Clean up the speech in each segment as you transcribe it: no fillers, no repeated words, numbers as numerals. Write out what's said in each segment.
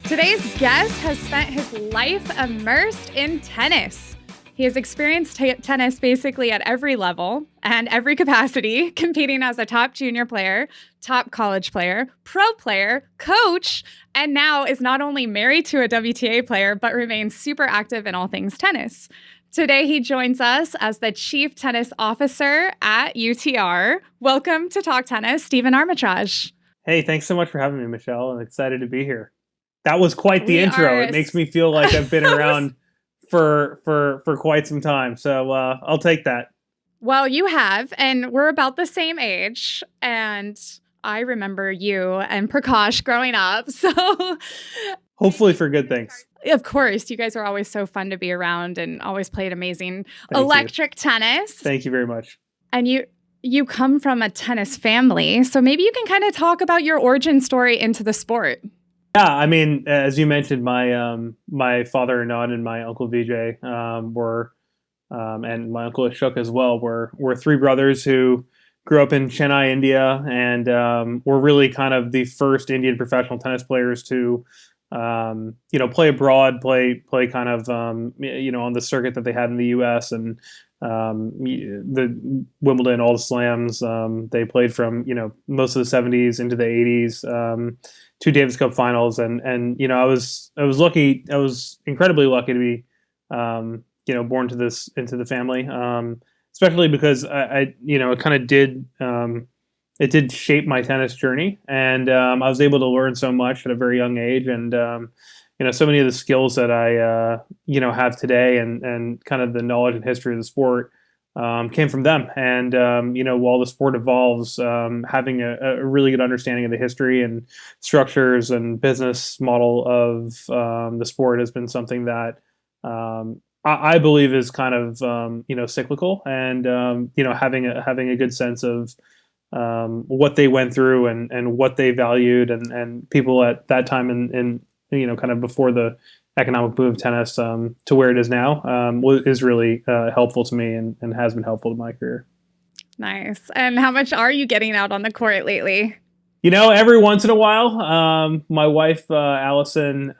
Today's guest has spent his life immersed in tennis. He has experienced tennis basically at every level and every capacity, competing as a top junior player, top college player, pro player, coach, and now is not only married to a WTA player, but remains super active in all things tennis. Today, he joins us as the Chief Tennis Officer at UTR. Welcome to Talk Tennis, Stephen Armitage. Hey, thanks so much for having me, Michelle. I'm excited to be here. That was quite the intro. It makes me feel like I've been around for quite some time. So I'll take that. Well, you have, and we're about the same age. And I remember you and Prakash growing up. So hopefully for good things. Of course, you guys are always so fun to be around and always played amazing electric tennis. Thank you very much. And you come from a tennis family, so maybe you can kind of talk about your origin story into the sport. Yeah, I mean, as you mentioned, my father Anand and my uncle Vijay were, and my uncle Ashok as well, were three brothers who grew up in Chennai, India, and were really kind of the first Indian professional tennis players to play abroad, play kind of, on the circuit that they had in the U.S. and the Wimbledon, all the slams. They played from, most of the 70s into the 80s, two Davis Cup finals. And I was lucky. I was incredibly lucky to be, born into the family, especially because I it kind of did, it did shape my tennis journey, and I was able to learn so much at a very young age, and so many of the skills that I have today, and kind of the knowledge and history of the sport came from them. And while the sport evolves, having a really good understanding of the history and structures and business model of the sport has been something that I believe is kind of cyclical, and having a good sense of what they went through and what they valued, and people at that time in kind of before the economic boom of tennis to where it is now is really helpful to me and has been helpful to my career. Nice. And how much are you getting out on the court lately? Every once in a while, my wife, Allison,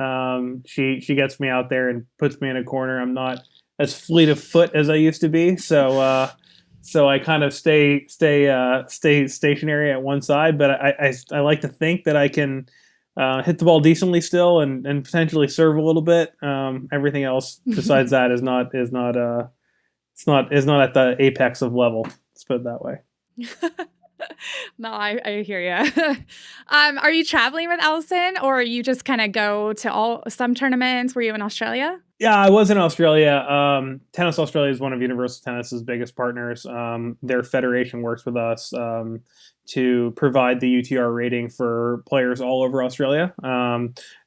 she gets me out there and puts me in a corner. I'm not as fleet of foot as I used to be. So I kind of stay stationary at one side, but I like to think that I can hit the ball decently still and potentially serve a little bit. Everything else besides that is not at the apex of level. Let's put it that way. No, I hear you. Are you traveling with Allison, or you just kind of go to some tournaments? Were you in Australia? Yeah, I was in Australia. Tennis Australia is one of Universal Tennis's biggest partners. Their federation works with us to provide the UTR rating for players all over Australia.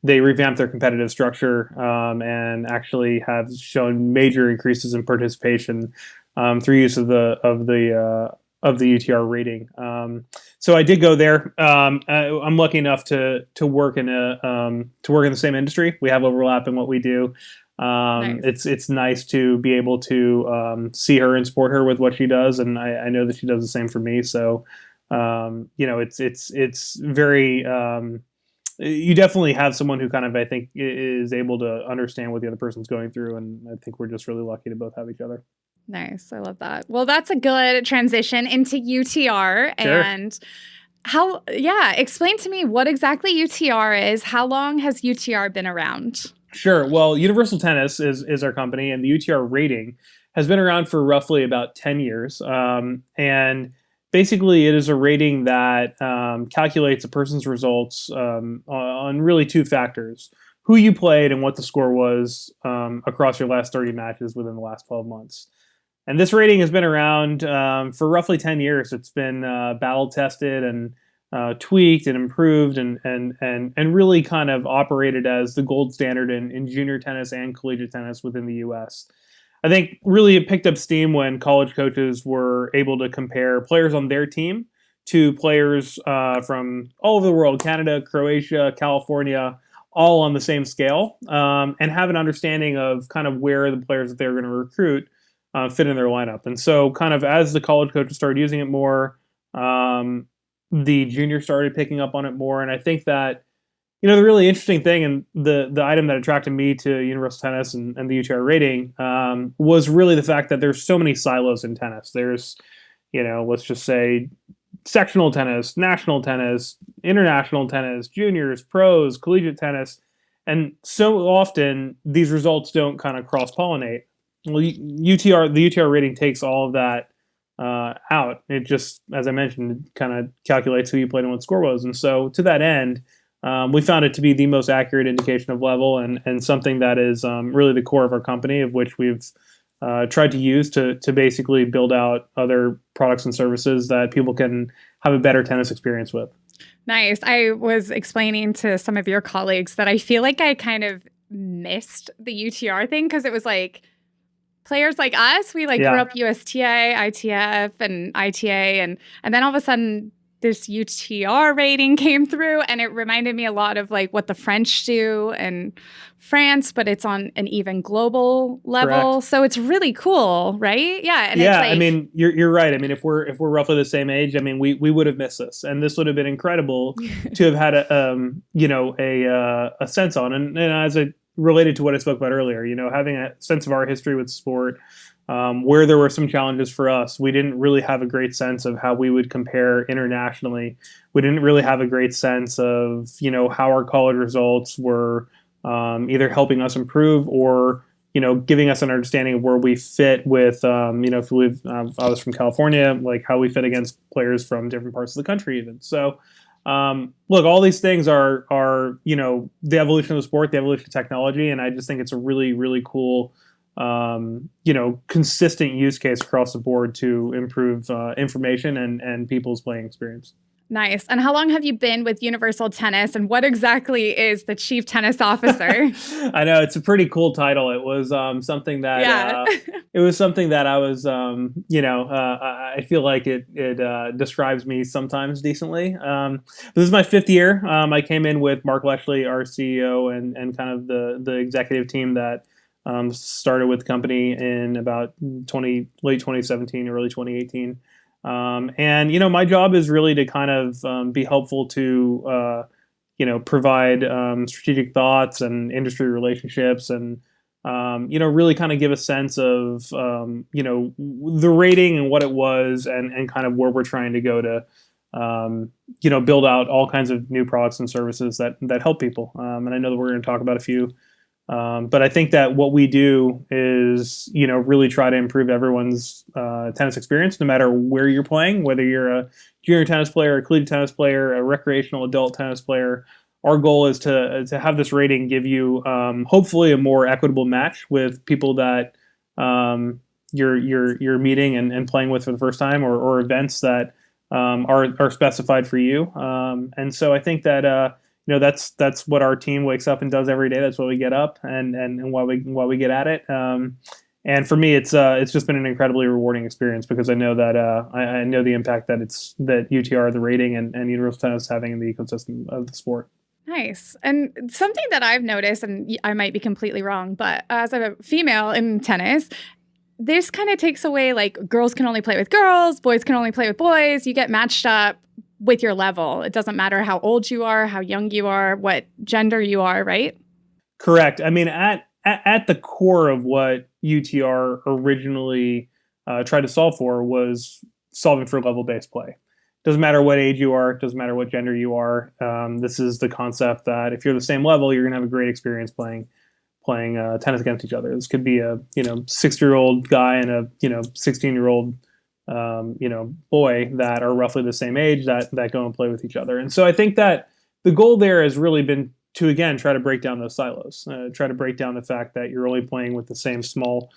They revamped their competitive structure and actually have shown major increases in participation through use of the UTR rating. So I did go there. I'm lucky enough to work in the same industry. We have overlap in what we do. Nice. It's nice to be able to see her and support her with what she does, and I know that she does the same for me. So it's very you definitely have someone who kind of, I think, is able to understand what the other person's going through, and I think we're just really lucky to both have each other. Nice. I love that. Well, that's a good transition into UTR. Sure. And explain to me what exactly UTR is. How long has UTR been around? Sure. Well, Universal Tennis is our company, and the UTR rating has been around for roughly about 10 years. And basically, it is a rating that calculates a person's results on really two factors: who you played and what the score was across your last 30 matches within the last 12 months. And this rating has been around for roughly 10 years. It's been battle tested and tweaked and improved and really kind of operated as the gold standard in junior tennis and collegiate tennis within the U.S. I think really it picked up steam when college coaches were able to compare players on their team to players from all over the world: Canada, Croatia, California, all on the same scale, and have an understanding of kind of where the players that they're going to recruit fit in their lineup. And so kind of as the college coaches started using it more, the juniors started picking up on it more. And I think that The really interesting thing, and the item that attracted me to Universal Tennis and the UTR rating, was really the fact that there's so many silos in tennis. There's, let's just say sectional tennis, national tennis, international tennis, juniors, pros, collegiate tennis. And so often these results don't kind of cross pollinate. Well, the UTR rating takes all of that out. It just, as I mentioned, kind of calculates who you played and what score was. And so to that end, we found it to be the most accurate indication of level, and something that is really the core of our company, of which we've tried to use to basically build out other products and services that people can have a better tennis experience with. Nice. I was explaining to some of your colleagues that I feel like I kind of missed the UTR thing, because it was like players like us, we grew up USTA, ITF, and ITA, and then all of a sudden this UTR rating came through, and it reminded me a lot of what the French do in France, but it's on an even global level. Correct. So it's really cool, right? Yeah. And yeah, I mean, you're right. I mean, if we're roughly the same age, I mean, we would have missed this, and this would have been incredible to have had a sense on, and as I related to what I spoke about earlier, having a sense of our history with sport. Where there were some challenges for us, we didn't really have a great sense of how we would compare internationally. We didn't really have a great sense of, how our college results were either helping us improve or, giving us an understanding of where we fit with, if I was from California, how we fit against players from different parts of the country even. So, look, all these things are, the evolution of the sport, the evolution of technology. And I just think it's a really, really cool consistent use case across the board to improve information and people's playing experience. Nice. And how long have you been with Universal Tennis, and what exactly is the Chief Tennis Officer? I know, it's a pretty cool title. It was something that it was something that I was I feel like it describes me sometimes decently. This is my 5th year. I came in with Mark Lechley, our CEO, and kind of the executive team that started with the company in about late 2017, early 2018. And, my job is really to kind of be helpful to, provide strategic thoughts and industry relationships and, really kind of give a sense of, the rating and what it was and kind of where we're trying to go to, build out all kinds of new products and services that help people. And I know that we're going to talk about a few. But I think that what we do is, really try to improve everyone's tennis experience, no matter where you're playing, whether you're a junior tennis player, a collegiate tennis player, a recreational adult tennis player. Our goal is to have this rating give you hopefully a more equitable match with people that you're meeting and playing with for the first time, or events that are specified for you. And so I think that that's what our team wakes up and does every day. That's why we get up and why we get at it. And for me, it's just been an incredibly rewarding experience, because I know that I know the impact that UTR, the rating, and Universal Tennis is having in the ecosystem of the sport. Nice. And something that I've noticed, and I might be completely wrong, but as a female in tennis, this kind of takes away girls can only play with girls, boys can only play with boys. You get matched up with your level. It doesn't matter how old you are, how young you are, what gender you are, right? Correct. I mean, at the core of what UTR originally tried to solve for was solving for level-based play. Doesn't matter what age you are, doesn't matter what gender you are. This is the concept that if you're the same level, you're going to have a great experience playing tennis against each other. This could be a 60-year-old guy and a 16-year-old boy that are roughly the same age that go and play with each other. And so I think that the goal there has really been to, again, try to break down those silos, try to break down the fact that you're only playing with the same small,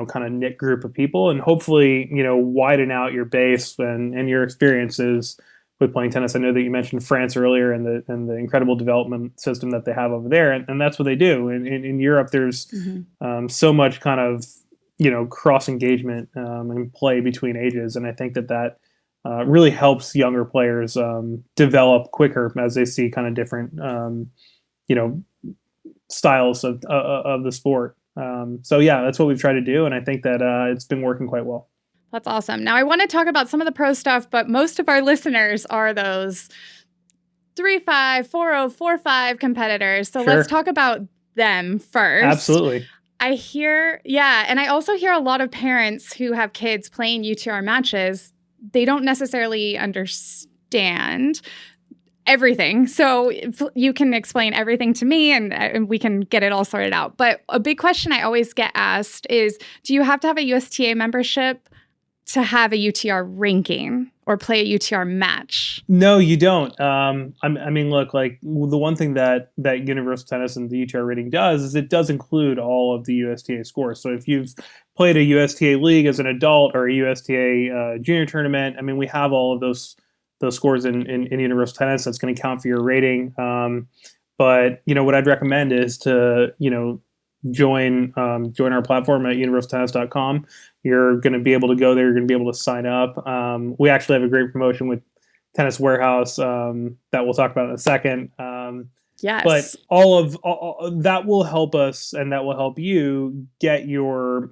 kind of knit group of people, and hopefully, widen out your base and your experiences with playing tennis. I know that you mentioned France earlier and the incredible development system that they have over there. And that's what they do. In Europe, there's so much kind of, cross engagement and play between ages. And I think that really helps younger players develop quicker as they see kind of different, styles of the sport. So yeah, that's what we've tried to do. And I think that it's been working quite well. That's awesome. Now I want to talk about some of the pro stuff, but most of our listeners are those 3.5, 4.0, 4.5 competitors. So Sure. let's talk about them first. Absolutely. And I also hear a lot of parents who have kids playing UTR matches. They don't necessarily understand everything. So if you can explain everything to me and we can get it all sorted out. But a big question I always get asked is, do you have to have a USTA membership to have a UTR ranking or play a UTR match? No, you don't. I mean, look, like the one thing that Universal Tennis and the UTR rating does is it does include all of the USTA scores. So if you've played a USTA league as an adult or a USTA junior tournament, I mean, we have all of those scores in Universal Tennis. That's going to count for your rating. But what I'd recommend is to join our platform at universaltennis.com. You're going to be able to go there. You're going to be able to sign up. We actually have a great promotion with Tennis Warehouse that we'll talk about in a second. Yes. But all that will help us, and that will help you get your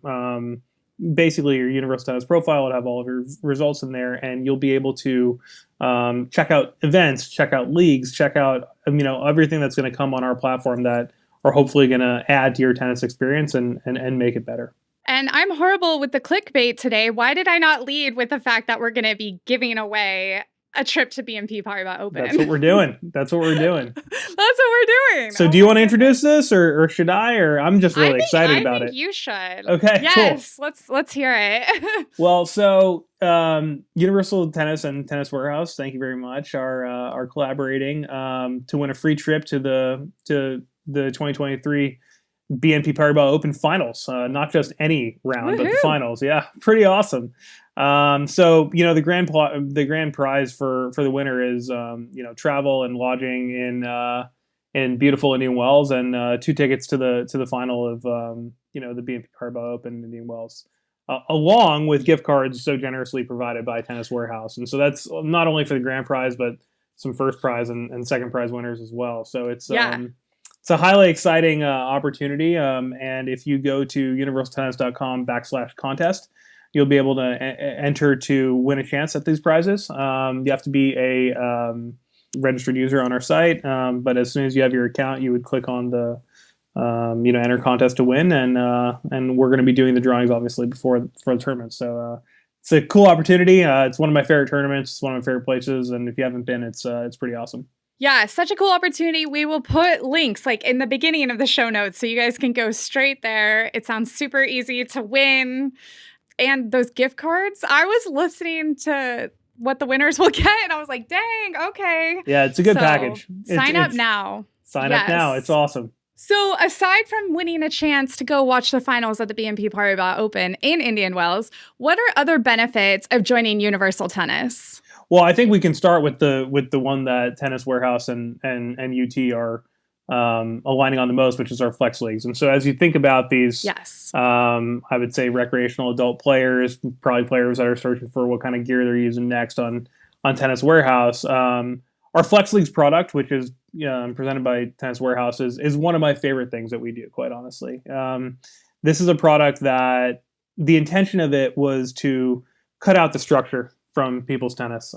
basically your Universal Tennis profile. It'll have all of your results in there, and you'll be able to check out events, check out leagues, check out everything that's going to come on our platform that are hopefully going to add to your tennis experience and make it better. And I'm horrible with the clickbait today. Why did I not lead with the fact that we're going to be giving away a trip to BNP Paribas Open? That's what we're doing. That's what we're doing. So do you want to introduce this or should I? Or I'm just really excited about it. You should. Okay, yes, cool. Let's hear it. Well, so Universal Tennis and Tennis Warehouse, thank you very much, are collaborating to win a free trip to the 2023 BNP Paribas Open Finals, not just any round, but the finals. Yeah, pretty awesome. So the grand prize for the winner is travel and lodging in beautiful Indian Wells and 2 tickets to the final of the BNP Paribas Open Indian Wells, along with gift cards so generously provided by Tennis Warehouse. And so that's not only for the grand prize, but some first prize and second prize winners as well. So it's a highly exciting opportunity. And if you go to universaltennis.com/contest, you'll be able to enter to win a chance at these prizes. You have to be a registered user on our site. But as soon as you have your account, you would click on the enter contest to win. And we're going to be doing the drawings, obviously, for the tournament. So it's a cool opportunity. It's one of my favorite tournaments. It's one of my favorite places. And if you haven't been, it's pretty awesome. Yeah, such a cool opportunity. We will put links in the beginning of the show notes so you guys can go straight there. It sounds super easy to win. And those gift cards, I was listening to what the winners will get, and I was like, dang, okay. Yeah, it's a good package. Sign up now. Sign up now. It's awesome. So aside from winning a chance to go watch the finals at the BNP Paribas Open in Indian Wells, what are other benefits of joining Universal Tennis? Well, I think we can start with the one that Tennis Warehouse and UT are aligning on the most, which is our flex leagues. And so as you think about these, I would say recreational adult players, probably players that are searching for what kind of gear they're using next on Tennis Warehouse. Our flex leagues product, which is presented by Tennis Warehouse, is one of my favorite things that we do, quite honestly. This is a product that the intention of it was to cut out the structure from people's tennis.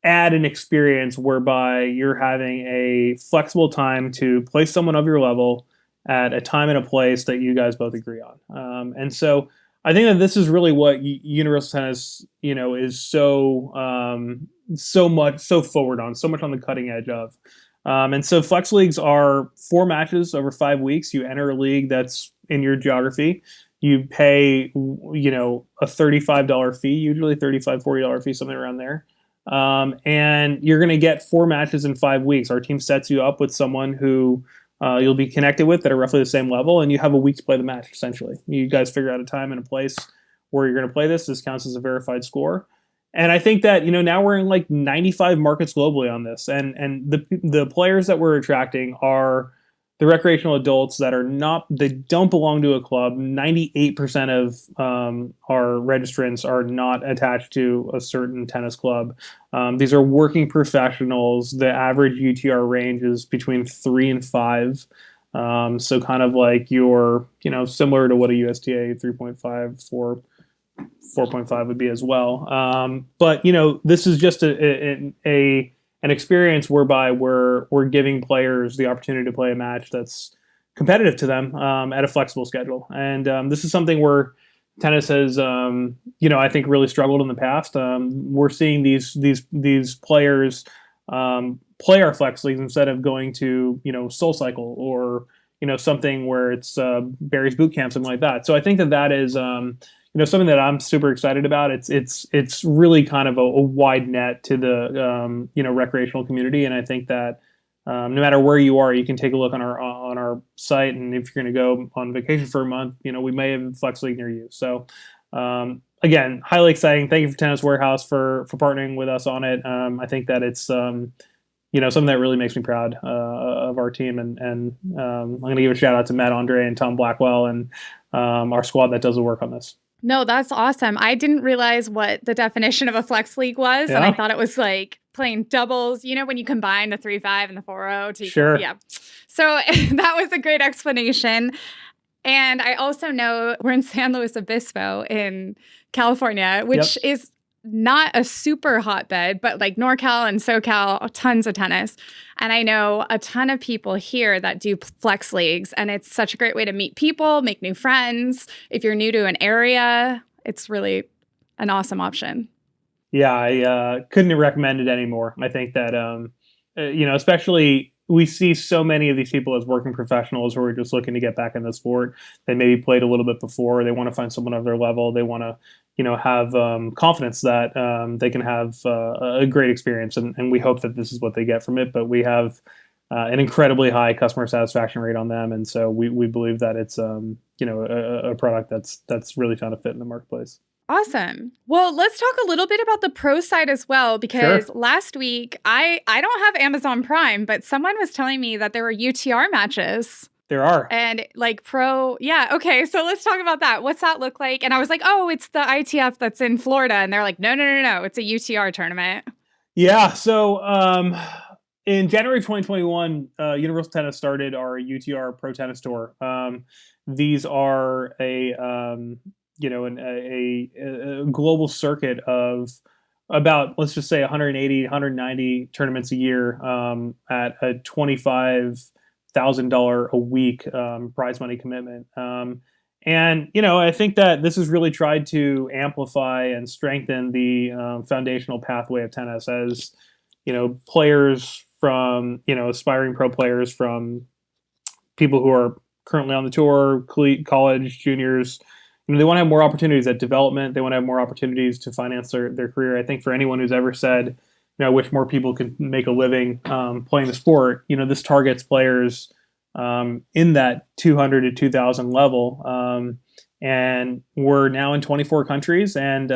Add an experience whereby you're having a flexible time to play someone of your level at a time and a place that you guys both agree on. And so I think that this is really what Universal Tennis, is so forward on, so much on the cutting edge of. And so flex leagues are 4 matches over 5 weeks. You enter a league that's in your geography. You pay, a $35 fee, usually $35, $40 fee, something around there. And you're going to get 4 matches in 5 weeks. Our team sets you up with someone who you'll be connected with that are roughly the same level, and you have a week to play the match, essentially. You guys figure out a time and a place where you're going to play this. This counts as a verified score. And I think that, now we're in 95 markets globally on this. And the players that we're attracting are the recreational adults that they don't belong to a club. 98% of our registrants are not attached to a certain tennis club. These are working professionals. The average UTR range is between 3 and 5. So kind of like your, similar to what a USTA 3.5, 4.5 would be as well. But, this is just a an experience whereby we're giving players the opportunity to play a match that's competitive to them at a flexible schedule. And this is something where tennis has, I think really struggled in the past. We're seeing these players play our flex leagues instead of going to Soul Cycle or something where it's Barry's Boot Camp, something like that. So I think that is something that I'm super excited about. It's really kind of a wide net to the recreational community, and I think that no matter where you are, you can take a look on our site, and if you're going to go on vacation for a month, we may have a flex league near you. So again, highly exciting. Thank you for Tennis Warehouse for partnering with us on it. I think that it's something that really makes me proud of our team, and I'm going to give a shout out to Matt Andre and Tom Blackwell and our squad that does the work on this. No, that's awesome. I didn't realize what the definition of a flex league was, and I thought it was like playing doubles, when you combine the 3-5 and the 4-0. Sure. Yeah. So that was a great explanation. And I also know we're in San Luis Obispo in California, which is not a super hotbed, but like NorCal and SoCal, tons of tennis. And I know a ton of people here that do flex leagues, and it's such a great way to meet people, make new friends. If you're new to an area, it's really an awesome option. Yeah, I couldn't recommend it anymore. I think that, especially we see so many of these people as working professionals who are just looking to get back in the sport. They maybe played a little bit before. They want to find someone of their level. They want to, have confidence that they can have a great experience. And we hope that this is what they get from it. But we have an incredibly high customer satisfaction rate on them. And so we believe that it's, a product that's really found a fit in the marketplace. Awesome. Well, let's talk a little bit about the pro side as well, because last week, I don't have Amazon Prime, but someone was telling me that there were UTR matches. There are. And like pro, yeah. Okay. So let's talk about that. What's that look like? And I was like, oh, it's the ITF that's in Florida. And they're like, no. It's a UTR tournament. Yeah. So in January 2021, Universal Tennis started our UTR Pro Tennis Tour. These are a global circuit of about, let's just say 180, 190 tournaments a year at a $25,000 a week prize money commitment. And I think that this has really tried to amplify and strengthen the foundational pathway of tennis as, players from, aspiring pro players, from people who are currently on the tour, college, juniors, they want to have more opportunities at development. They want to have more opportunities to finance their career. I think for anyone who's ever said, I wish more people could make a living playing the sport, this targets players in that 200 to 2,000 level. And we're now in 24 countries, and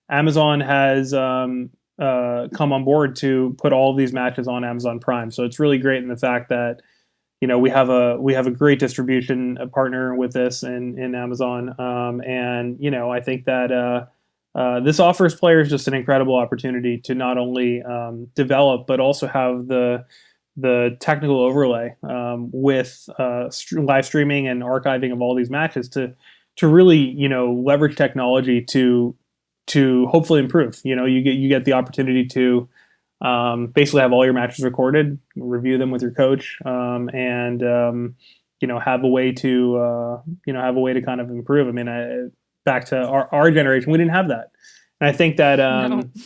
Amazon has come on board to put all of these matches on Amazon Prime. So it's really great in the fact that we have a great distribution partner with this in Amazon, and I think that this offers players just an incredible opportunity to not only develop but also have the technical overlay with live streaming and archiving of all these matches to really leverage technology to hopefully improve. You get the opportunity to basically have all your matches recorded, review them with your coach, and have a way to kind of improve. I mean, back to our generation, we didn't have that, and I think that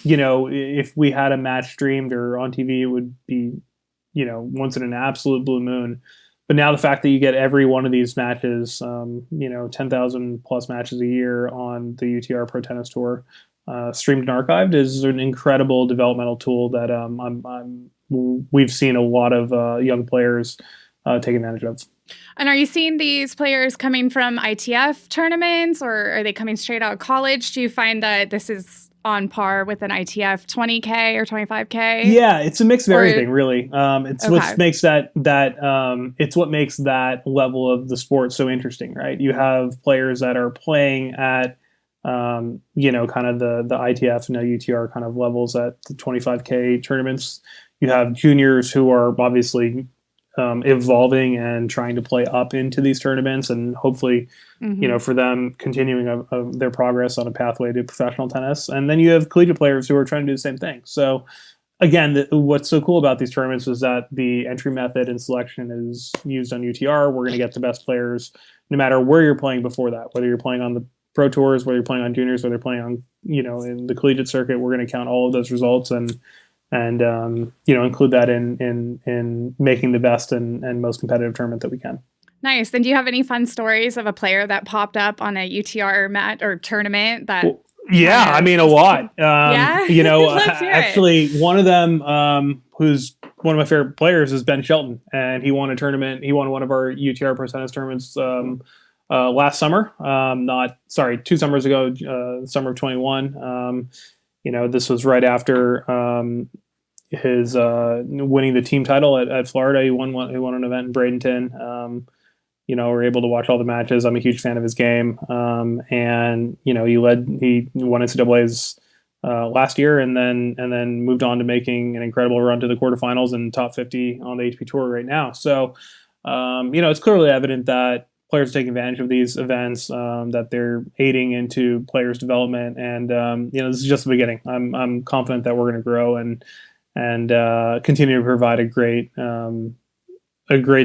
if we had a match streamed or on TV, it would be once in an absolute blue moon. But now the fact that you get every one of these matches, 10,000 plus matches a year on the UTR Pro Tennis Tour, streamed and archived, is an incredible developmental tool that we've seen a lot of young players take advantage of. And are you seeing these players coming from ITF tournaments, or are they coming straight out of college? Do you find that this is on par with an ITF 20K or 25K? Yeah, it's a mix of everything, really. It's what makes that it's what makes that level of the sport so interesting, right? You have players that are playing at kind of the ITF and UTR kind of levels at the 25K tournaments. You have juniors who are obviously evolving and trying to play up into these tournaments, and hopefully, for them continuing their progress on a pathway to professional tennis. And then you have collegiate players who are trying to do the same thing. So again, what's so cool about these tournaments is that the entry method and selection is used on UTR. We're going to get the best players no matter where you're playing before that, whether you're playing on the pro tours, whether you're playing on juniors, whether you're playing on, in the collegiate circuit. We're going to count all of those results and include that in making the best and most competitive tournament that we can. Nice. And do you have any fun stories of a player that popped up on a UTR match or tournament that? Well, yeah, I mean, a lot. Yeah? Let's hear actually, one of them, who's one of my favorite players, is Ben Shelton, and he won a tournament. He won one of our UTR Pro Tennis tournaments last summer. 2 summers ago, summer of 21. This was right after his winning the team title at Florida. He won an event in Bradenton. We're able to watch all the matches. I'm a huge fan of his game. And he won NCAA's last year and then moved on to making an incredible run to the quarterfinals and top 50 on the HP Tour right now. So, it's clearly evident that players take advantage of these events, that they're aiding into players' development. And, this is just the beginning. I'm confident that we're going to grow and continue to provide a great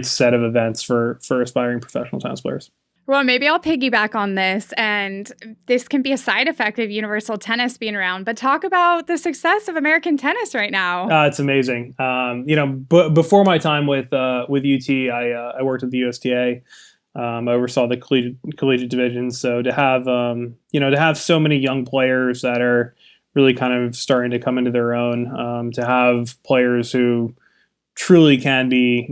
set of events for aspiring professional tennis players. Well, maybe I'll piggyback on this, and this can be a side effect of universal tennis being around, but talk about the success of American tennis right now. It's amazing. Before my time with UT, I worked at the USTA. I oversaw the collegiate division. So to have so many young players that are really kind of starting to come into their own, to have players who truly can be,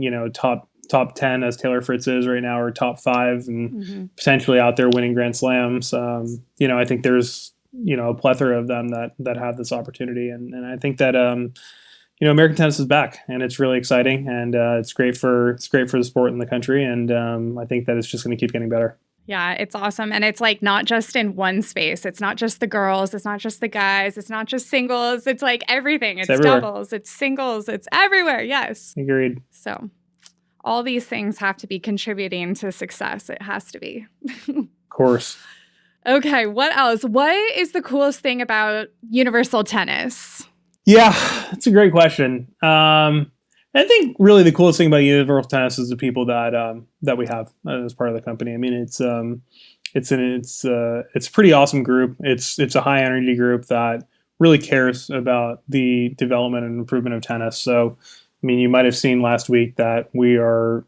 top 10 as Taylor Fritz is right now, or top 5 and potentially out there winning Grand Slams. I think there's, a plethora of them that have this opportunity. And I think that, American tennis is back and it's really exciting and it's great for the sport in the country. And I think that it's just going to keep getting better. Yeah, it's awesome. And it's like not just in one space. It's not just the girls. It's not just the guys. It's not just singles. It's like everything. It's doubles. It's singles. It's everywhere. Yes. Agreed. So all these things have to be contributing to success. It has to be. Of course. Okay. What else? What is the coolest thing about universal tennis? Yeah, that's a great question. I think really the coolest thing about universal tennis is the people that we have as part of the company. I mean, it's a pretty awesome group. It's a high energy group that really cares about the development and improvement of tennis. So, I mean, you might have seen last week that we are,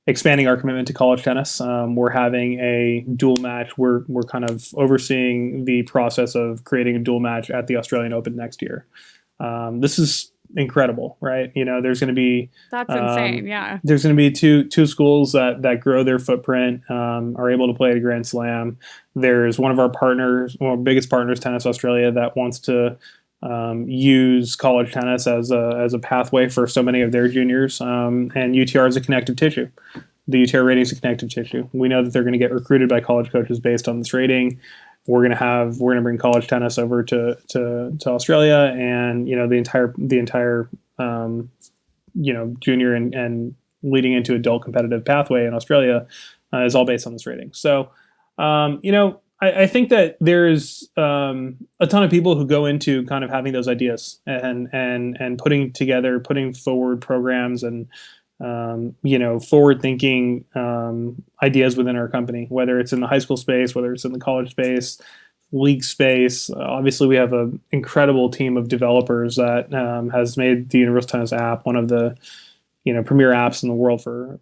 expanding our commitment to college tennis. We're having a dual match. We're kind of overseeing the process of creating a dual match at the Australian Open next year. This is incredible, right? There's going to be that's insane. Yeah, there's going to be two schools that grow their footprint, are able to play at a Grand Slam. There's one of our biggest partners, Tennis Australia, that wants to use college tennis as a pathway for so many of their juniors. And UTR is a connective tissue. The UTR rating is a connective tissue. We know that they're going to get recruited by college coaches based on this rating. We're gonna bring college tennis over to Australia, and the entire junior and leading into adult competitive pathway in Australia is all based on this rating. So I think that there's a ton of people who go into kind of having those ideas and putting forward programs and forward thinking ideas within our company, whether it's in the high school space, whether it's in the college space, league space. Obviously, we have an incredible team of developers that has made the Universal Tennis app one of the premier apps in the world for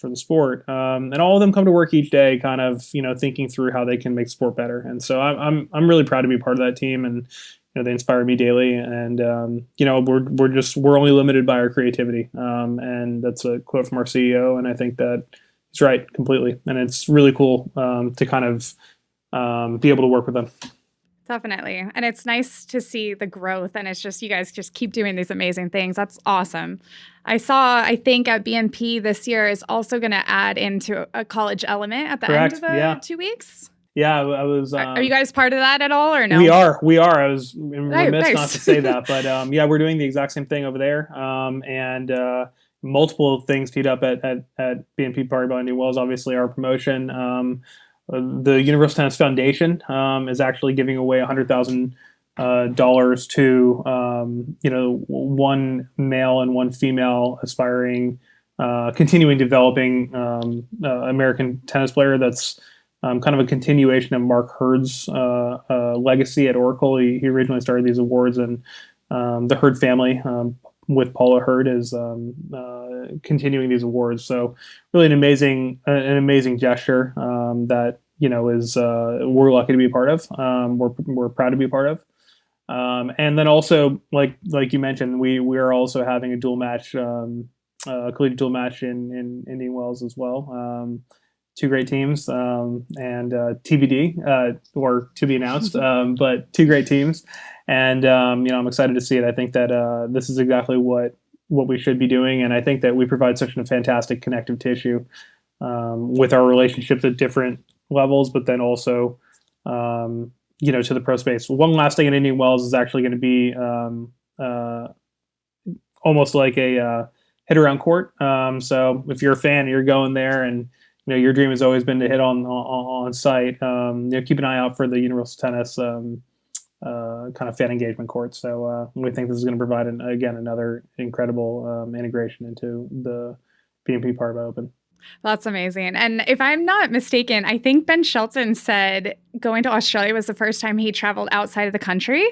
the sport. And all of them come to work each day, kind of thinking through how they can make sport better. And so I'm really proud to be part of that team, and they inspire me daily. And we're only limited by our creativity. And that's a quote from our CEO, and I think that he's right completely. And it's really cool to kind of be able to work with them. Definitely. And it's nice to see the growth, and it's just, you guys just keep doing these amazing things. That's awesome. I think at BNP this year is also going to add into a college element at the Correct. end of the 2 weeks. Yeah, I was. Are you guys part of that at all, or no? We are. I was remiss not to say that, but we're doing the exact same thing over there, and multiple things teed up at BNP Paribas New Wells. Obviously, our promotion. The Universal Tennis Foundation is actually giving away $100,000 dollars to one male and one female aspiring, continuing developing American tennis player that's kind of a continuation of Mark Hurd's legacy at Oracle. He originally started these awards, and the Hurd family with Paula Hurd is continuing these awards. So really an amazing gesture that is we're lucky to be a part of. We're proud to be a part of. And then also, like you mentioned, we are also having a dual match, collegiate dual match in Indian Wells as well. Two great teams, and TBD or to be announced, but two great teams, and I'm excited to see it. I think that this is exactly what we should be doing, and I think that we provide such a fantastic connective tissue with our relationships at different levels, but then also to the pro space. One last thing in Indian Wells is actually going to be almost like a hit around court. So if you're a fan, you're going there, and your dream has always been to hit on site. Keep an eye out for the Universal Tennis kind of fan engagement court. So we think this is going to provide another incredible integration into the BNP Paribas Open. That's amazing. And if I'm not mistaken, I think Ben Shelton said going to Australia was the first time he traveled outside of the country,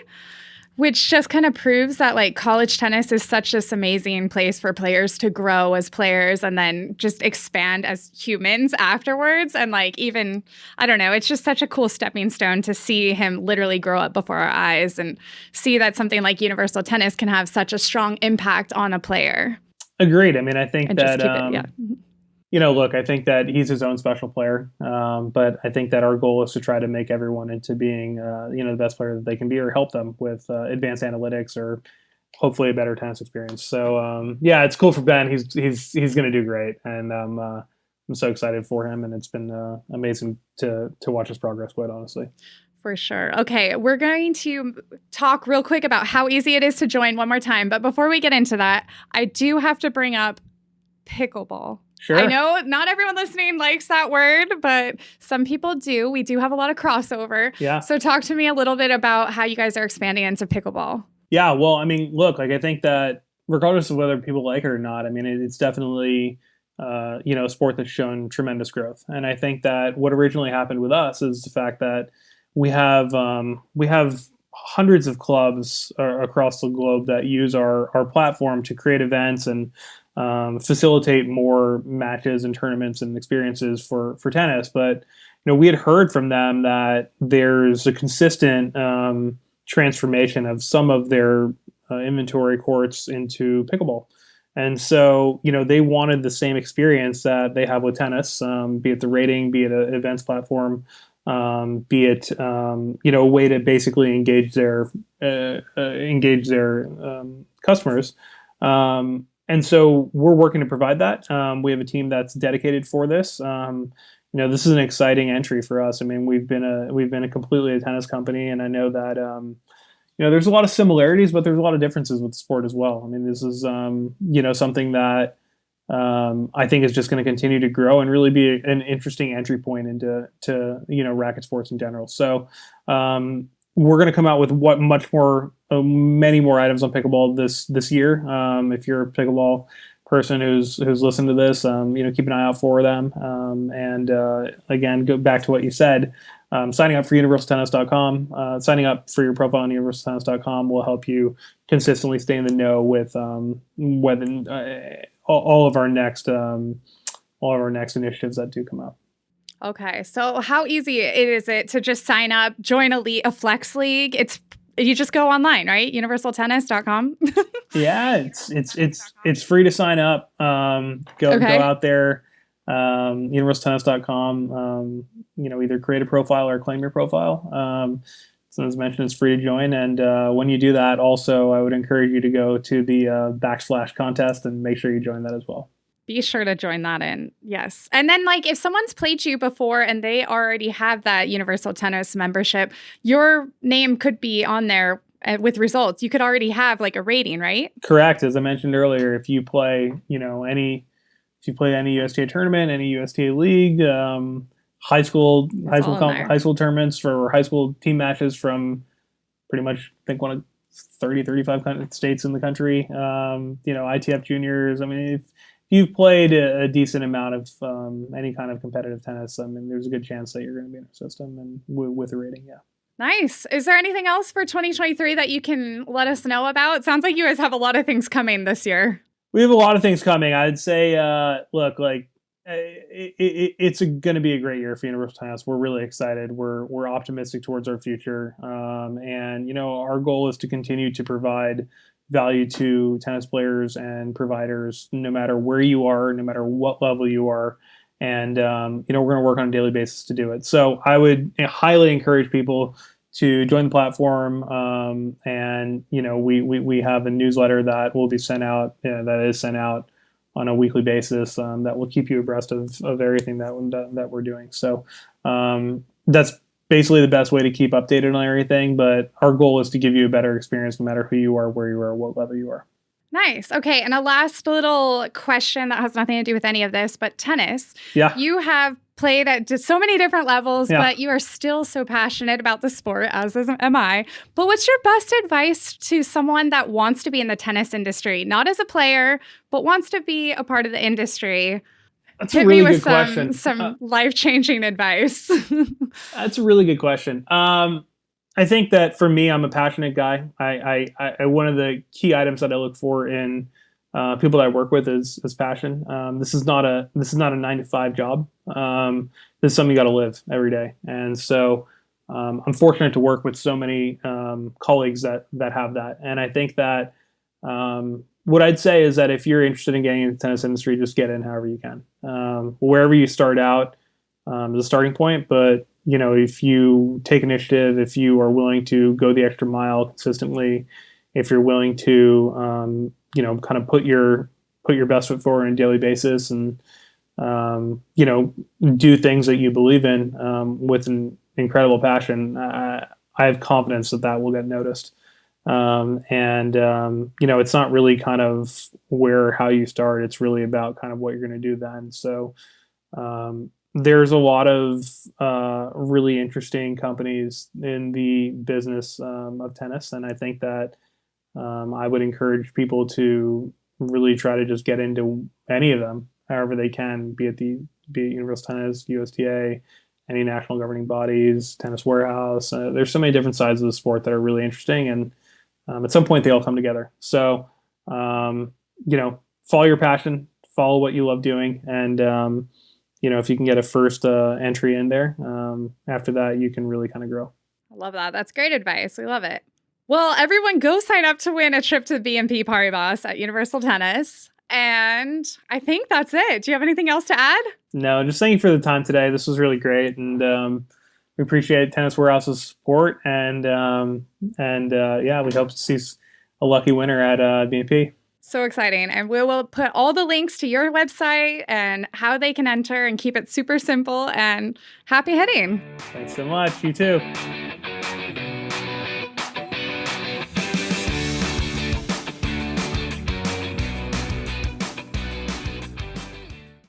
which just kind of proves that like college tennis is such this amazing place for players to grow as players and then just expand as humans afterwards. And like even, I don't know, it's just such a cool stepping stone to see him literally grow up before our eyes and see that something like Universal Tennis can have such a strong impact on a player. Agreed. I mean, I think that look, I think that he's his own special player, but I think that our goal is to try to make everyone into being, the best player that they can be, or help them with advanced analytics or hopefully a better tennis experience. So it's cool for Ben. He's going to do great, and I'm so excited for him. And it's been amazing to watch his progress, quite honestly. For sure. Okay, we're going to talk real quick about how easy it is to join one more time. But before we get into that, I do have to bring up pickleball. Sure. I know not everyone listening likes that word, but some people do. We do have a lot of crossover. Yeah. So talk to me a little bit about how you guys are expanding into pickleball. Yeah, well, I mean, look, like I think that regardless of whether people like it or not, I mean, it's definitely, a sport that's shown tremendous growth. And I think that what originally happened with us is the fact that we have hundreds of clubs across the globe that use our platform to create events and facilitate more matches and tournaments and experiences for tennis. But we had heard from them that there's a consistent transformation of some of their inventory courts into pickleball. And so, they wanted the same experience that they have with tennis, be it the rating, be it an events platform, be it a way to basically engage their customers. And so we're working to provide that. We have a team that's dedicated for this. This is an exciting entry for us. I mean, we've been a completely a tennis company, and I know that there's a lot of similarities, but there's a lot of differences with the sport as well. I mean, this is something that I think is just going to continue to grow and really be an interesting entry point into racket sports in general. So we're going to come out with many more items on pickleball this year. If you're a pickleball person who's listened to this, keep an eye out for them. And again, go back to what you said. Signing up for universaltennis.com, signing up for your profile on universaltennis.com will help you consistently stay in the know with whether all of our next initiatives that do come up. Okay, so how easy is it to just sign up, join a Flex League? You just go online, right? Universaltennis.com. Yeah, it's free to sign up. Go out there, universaltennis.com. Either create a profile or claim your profile. So as mentioned, it's free to join. And when you do that, also, I would encourage you to go to the / contest and make sure you join that as well. Be sure to join that in. Yes. And then if someone's played you before and they already have that Universal Tennis membership, your name could be on there with results. You could already have a rating, right? Correct. As I mentioned earlier, if you play, any USTA tournament, any USTA league, high school tournaments for high school team matches from pretty much, I think, one of 30, 35 states in the country. ITF juniors. I mean, if you've played a decent amount of any kind of competitive tennis, I mean, there's a good chance that you're going to be in our system and with a rating. Yeah. Nice. Is there anything else for 2023 that you can let us know about? It sounds like you guys have a lot of things coming this year. We have a lot of things coming. I'd say, look, like it's going to be a great year for Universal Tennis. We're really excited. We're optimistic towards our future, and our goal is to continue to provide value to tennis players and providers, no matter where you are, no matter what level you are. And, we're going to work on a daily basis to do it. So I would highly encourage people to join the platform. And, we have a newsletter that will be sent out, that is sent out on a weekly basis, that will keep you abreast of everything that we're doing. So that's basically the best way to keep updated on everything. But our goal is to give you a better experience no matter who you are, where you are, what level you are. Nice. Okay. And a last little question that has nothing to do with any of this, but tennis. Yeah. You have played at just so many different levels, Yeah. but you are still so passionate about the sport, as am I. But what's your best advice to someone that wants to be in the tennis industry, not as a player, but wants to be a part of the industry? That's a really good question. Some life-changing advice. That's a really good question. I think that for me, I'm a passionate guy. I one of the key items that I look for in people that I work with is passion. This is not a 9-to-5 job. This is something you got to live every day. And so I'm fortunate to work with so many colleagues that have that. And I think that what I'd say is that if you're interested in getting into the tennis industry, just get in however you can. Wherever you start out is a starting point, but if you take initiative, if you are willing to go the extra mile consistently, if you're willing to, kind of put your best foot forward on a daily basis and, do things that you believe in with an incredible passion, I have confidence that will get noticed. It's not really kind of where or how you start. It's really about kind of what you're going to do then. So, there's a lot of really interesting companies in the business of tennis, and I think that I would encourage people to really try to just get into any of them, however they can, be it Universal Tennis, USTA, any national governing bodies, Tennis Warehouse. There's so many different sides of the sport that are really interesting, and at some point they all come together. So, follow your passion, follow what you love doing, and if you can get a first entry in there, after that, you can really kind of grow. I love that. That's great advice. We love it. Well, everyone go sign up to win a trip to BNP Paribas at Universal Tennis. And I think that's it. Do you have anything else to add? No, just thank you for the time today. This was really great. And we appreciate Tennis Warehouse's support. And we hope to see a lucky winner at BNP. So exciting. And we will put all the links to your website and how they can enter and keep it super simple, and happy hitting. Thanks so much. You too.